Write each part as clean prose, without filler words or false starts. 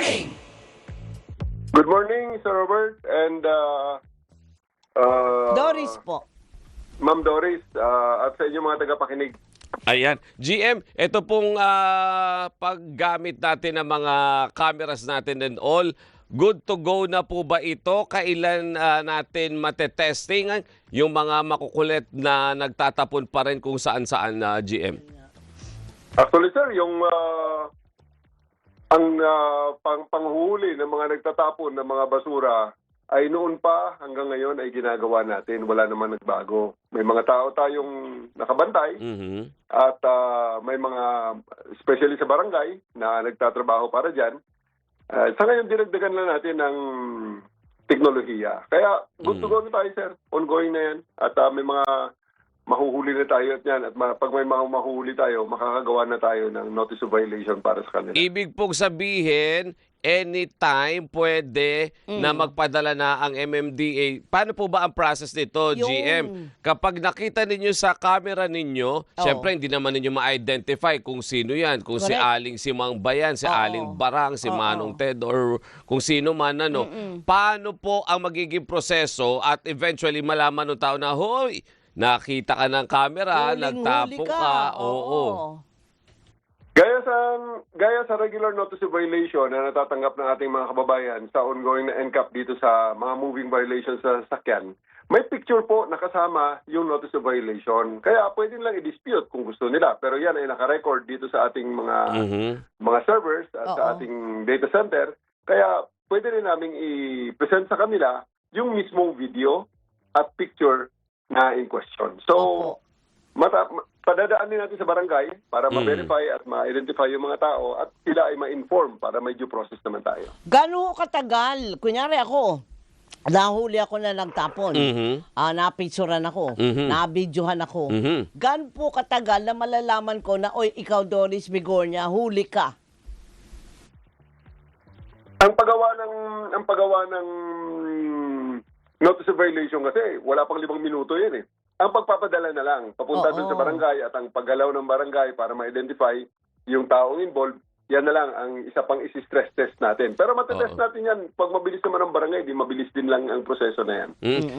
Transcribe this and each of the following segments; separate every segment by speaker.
Speaker 1: morning!
Speaker 2: Good morning, Sir Robert, and
Speaker 3: Doris po.
Speaker 2: Ma'am Doris, at sa inyo mga tagapakinig.
Speaker 4: Ayan. GM, ito pong paggamit natin ng mga cameras natin and all, good to go na po ba ito? Kailan natin matetesting yung mga makukulit na nagtatapon pa rin kung saan-saan, GM?
Speaker 2: Actually, sir, yung panghuli ng mga nagtatapon ng mga basura ay noon pa hanggang ngayon ay ginagawa natin. Wala naman nagbago. May mga tao tayong nakabantay at may mga, especially sa barangay, na nagtatrabaho para dyan. Sa ngayon, dinagdagan lang natin ng teknolohiya. Kaya, good to go na tayo, sir. Ongoing na yan. At may mga mahuhuli na tayo at yan. At pag may mahuhuli tayo, makakagawa na tayo ng notice of violation para sa kanila.
Speaker 4: Ibig pong sabihin, anytime pwede na magpadala na ang MMDA. Paano po ba ang process nito, GM? Kapag nakita ninyo sa camera ninyo, syempre hindi naman ninyo ma-identify kung sino yan. Kung si Aling Simang Bayan, si Aling Barang, si Manong Ted, or kung sino man. Paano po ang magiging proseso at eventually malaman ng tao na, hoy, nakita ka ng camera, nagtapo ka. Oo.
Speaker 2: Gaya sa regular notice of violation na natatanggap ng ating mga kababayan sa ongoing na NCAP dito sa mga moving violations sa sasakyan, may picture po nakasama yung notice of violation. Kaya pwede lang i-dispute kung gusto nila. Pero yan ay naka-record dito sa ating mga servers at sa ating data center. Kaya pwede rin namin i-present sa kanila yung mismong video at picture na in question. So, padadaan din natin sa barangay para ma-verify at ma-identify yung mga tao at sila ay ma-inform para may due process naman tayo.
Speaker 3: Gano'n katagal? Kunyari ako, nahuli ako na nagtapon. Napicturan ako. Nabidyohan ako. Gano'n po katagal na malalaman ko na, oy, ikaw Doris Bigornia, huli ka?
Speaker 2: Ang paggawa ng notice of violation kasi wala pang 5 minuto yan eh. Ang pagpapadala na lang, papunta dun sa barangay at ang paggalaw ng barangay para ma-identify yung taong involved, yan na lang ang isa pang isi-stress test natin. Pero matetest natin yan. Pag mabilis naman ang barangay, di mabilis din lang ang proseso na yan.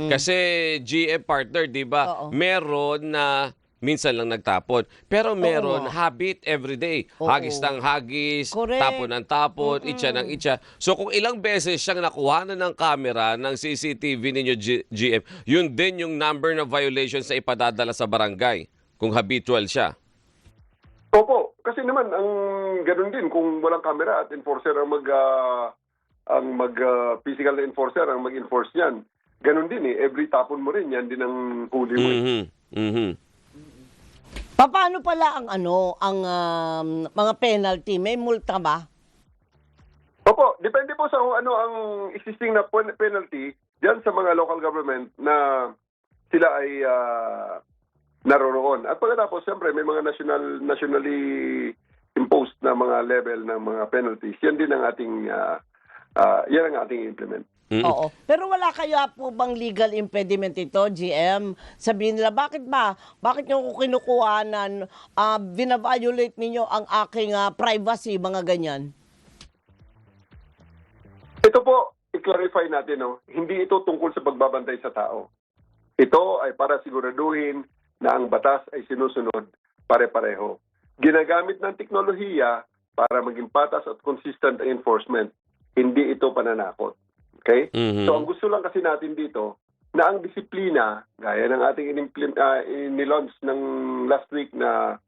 Speaker 4: Kasi GM partner, di ba, meron na minsan lang nagtapon. Pero meron habit everyday. Hagis ng hagis, tapon ng tapon, itcha ng itcha. So kung ilang beses siyang nakuha na ng camera ng CCTV ninyo, GM, yun din yung number na violations na ipadadala sa barangay kung habitual siya.
Speaker 2: Opo. Kasi naman, ang ganun din, kung walang camera at enforcer ang physical na enforcer ang mag-enforce niyan. Ganun din eh. Every tapon mo rin, yan din ang huli mo.
Speaker 3: Paano pala ang mga penalty? May multa ba?
Speaker 2: Opo, depende po sa kung ano ang existing na penalty diyan sa mga local government na sila ay naroroon. At pagkatapos, siyempre, may mga nationally imposed na mga level ng mga penalties. Yan din ang ating implement.
Speaker 3: Oo. Pero wala kaya po bang legal impediment ito, GM? Sabihin nila, bakit nyo ko kinukuhanan, binaviolate ninyo ang aking privacy, mga ganyan?
Speaker 2: Ito po, i-clarify natin, hindi ito tungkol sa pagbabantay sa tao. Ito ay para siguraduhin na ang batas ay sinusunod pare-pareho. Ginagamit ng teknolohiya para maging patas at consistent ang enforcement. Hindi ito pananakot. Okay? So ang gusto lang kasi natin dito, na ang disiplina, gaya ng ating in-launch ng last week na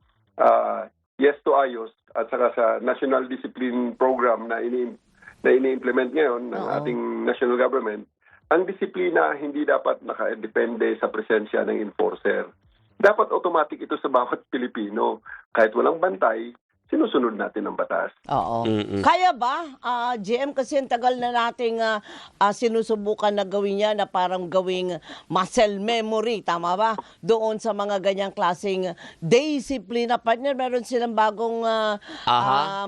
Speaker 2: Yes to Ayos at saka sa National Discipline Program na ini-implement ngayon ng ating national government, ang disiplina hindi dapat nakadepende sa presensya ng enforcer. Dapat automatic ito sa bawat Pilipino. Kahit walang bantay, sinusunod natin ang batas.
Speaker 3: Oo. Kaya ba, GM, kasi ang tagal na nating sinusubukan na gawin niya na parang gawing muscle memory, tama ba? Doon sa mga ganyang klaseng discipline. Partner, meron silang bagong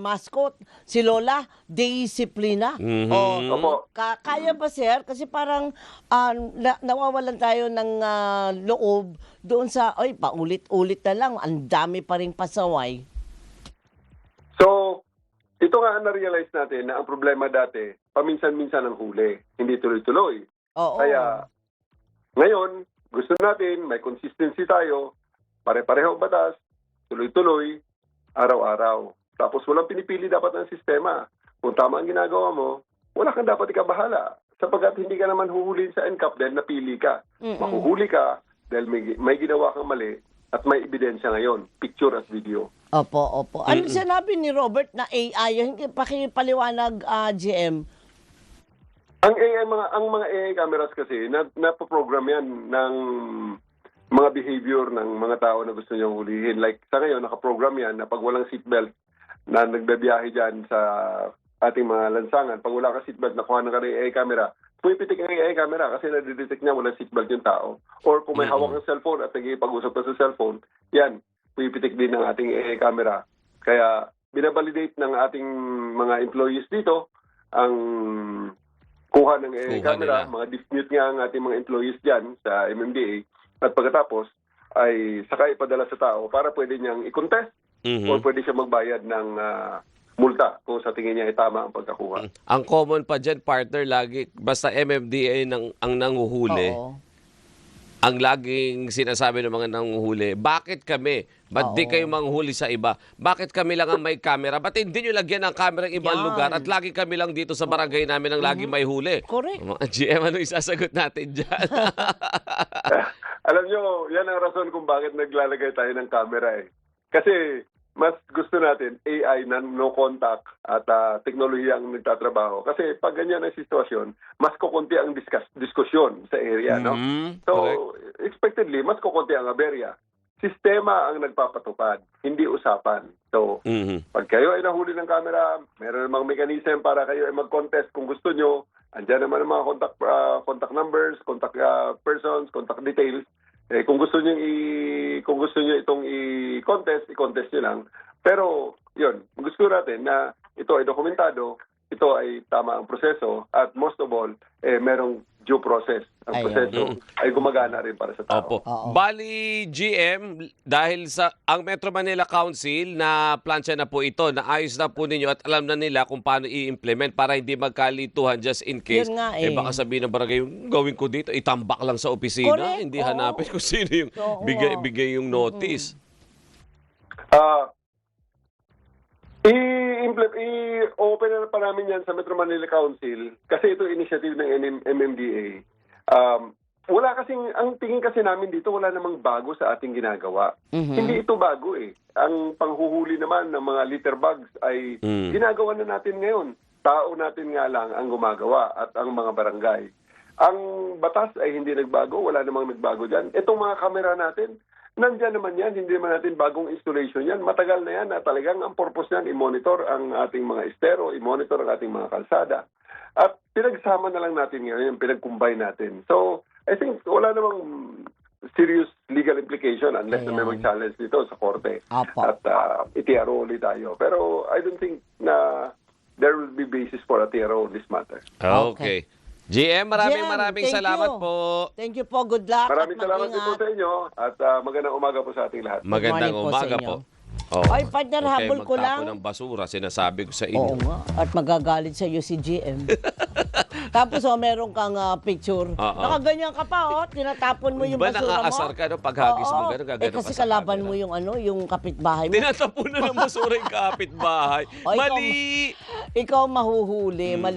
Speaker 3: mascot. Si Lola, Disciplina. Kaya ba, sir? Kasi parang nawawalan tayo ng loob doon sa, paulit-ulit na lang, ang dami pa ring pasaway.
Speaker 2: So, ito nga ang na-realize natin na ang problema dati, paminsan-minsan ang huli, hindi tuloy-tuloy.
Speaker 3: Oo.
Speaker 2: Kaya ngayon, gusto natin, may consistency tayo, pare-pareho ang batas, tuloy-tuloy, araw-araw. Tapos walang pinipili dapat ng sistema. Kung tama ang ginagawa mo, wala kang dapat ikabahala. Sapagkat hindi ka naman huhulin sa NCAP dahil napili ka. Mahuhuli ka dahil may ginawa kang mali at may ebidensya ngayon, picture at video.
Speaker 3: Opo. Ano sinabi ni Robert na AI? Hindi pakipaliwanag, GM.
Speaker 2: Ang mga AI cameras kasi, napoprogram yan ng mga behavior ng mga tao na gusto niyong hulihin. Like sa ngayon, nakaprogram yan na pag walang seatbelt na nagbabiyahe dyan sa ating mga lansangan, pag wala ka seatbelt, nakuha na ka ng AI camera, pumipitik ang AI camera kasi nadidetect niya walang seatbelt yung tao. Or kung may hawak ng cellphone at nagpag-usap ka sa cellphone, yan, pumipitik din ng ating AI camera. Kaya binabalidate ng ating mga employees dito ang kuha ng AI camera, mga dispute nga ang ating mga employees dyan sa MMDA, at pagkatapos ay saka ipadala sa tao para pwede niyang i-contest o pwede siya magbayad ng multa kung sa tingin niya ay tama ang pagkakuha.
Speaker 4: Ang common pa dyan, partner, lagi, basta MMDA ang nanguhuli,
Speaker 3: Oo.
Speaker 4: ang laging sinasabi ng mga nanguhuli, bakit kami? Ba't di kayo manghuli sa iba? Bakit kami lang ang may camera? Ba't hindi nyo lagyan ng camera ng ibang
Speaker 3: Yan.
Speaker 4: lugar at lagi kami lang dito sa barangay namin ang lagi may huli?
Speaker 3: Correct.
Speaker 4: Mga GM, ano isasagot natin dyan?
Speaker 2: Alam nyo, yan ang rason kung bakit naglalagay tayo ng camera eh. Kasi mas gusto natin AI na no contact at teknolohiya ang nagtatrabaho. Kasi pag ganyan ang sitwasyon, mas kukunti ang diskusyon sa area, no? So, expectedly, mas kukunti ang aberya. Sistema ang nagpapatupad, hindi usapan. So, pag kayo ay nahuli ng camera, meron namang mechanism para kayo ay mag-contest kung gusto nyo. Andiyan naman ang mga contact numbers, contact persons, contact details. Kung gusto niyo itong i-contest niyo lang. Pero, yun, gusto natin na ito ay dokumentado, ito ay tama ang proseso, at most of all, merong due process. Ang proseso ay gumagana rin para sa tao.
Speaker 4: Opo. Bali, GM, dahil sa ang Metro Manila Council na plansya na po ito, naayos na po ninyo at alam na nila kung paano i-implement para hindi magkalituhan just in case.
Speaker 3: Yun nga
Speaker 4: Baka sabihin ng barangay, yung gawin ko dito, itambak lang sa opisina,
Speaker 3: Correct.
Speaker 4: hindi hanapin kung sino yung bigay yung notice.
Speaker 2: I-open na pa namin yan sa Metro Manila Council kasi ito initiative ng MMDA. Wala kasing, ang tingin kasi namin dito, wala namang bago sa ating ginagawa. Hindi ito bago eh. Ang panghuhuli naman ng mga litter bags ay ginagawa na natin ngayon. Tao natin nga lang ang gumagawa at ang mga barangay. Ang batas ay hindi nagbago, wala namang nagbago dyan. Itong mga kamera natin, nandyan naman yan, hindi naman natin bagong installation yan. Matagal na yan na talagang ang purpose niyan, i-monitor ang ating mga estero, i-monitor ang ating mga kalsada. At pinagsama na lang natin ngayon, pinag-combine natin. So, I think wala namang serious legal implication unless na may mag-challenge dito sa korte. At itiaro ulit tayo. Pero I don't think na there will be basis for a TRO on this matter.
Speaker 4: Okay. GM, maraming
Speaker 3: thank
Speaker 4: salamat
Speaker 3: you.
Speaker 4: po.
Speaker 3: Thank you po. Good luck.
Speaker 2: Maraming
Speaker 3: at
Speaker 2: salamat din po
Speaker 3: mag-ingat.
Speaker 2: sa inyo at magandang umaga po sa ating lahat.
Speaker 4: Magandang
Speaker 3: Good morning po sa
Speaker 4: umaga
Speaker 3: inyo.
Speaker 4: po. Oh.
Speaker 3: Ay, partner, habol ko lang.
Speaker 4: Magtapon ng basura, sinasabi ko sa
Speaker 3: Oo
Speaker 4: inyo.
Speaker 3: nga. At magagalit sa iyo si GM. Tapos meron kang picture. Nakaganyan ka pa, tinatapon mo yung
Speaker 4: Ba
Speaker 3: basura mo.
Speaker 4: nakaasar ka no? Paghagis mo, gano'n gagano
Speaker 3: kasi
Speaker 4: ka sa
Speaker 3: kalaban
Speaker 4: camera.
Speaker 3: mo yung kapitbahay mo.
Speaker 4: Tinatapunan ng basura yung kapitbahay.
Speaker 3: Ay,
Speaker 4: Mali!
Speaker 3: Ikaw mahuhuli.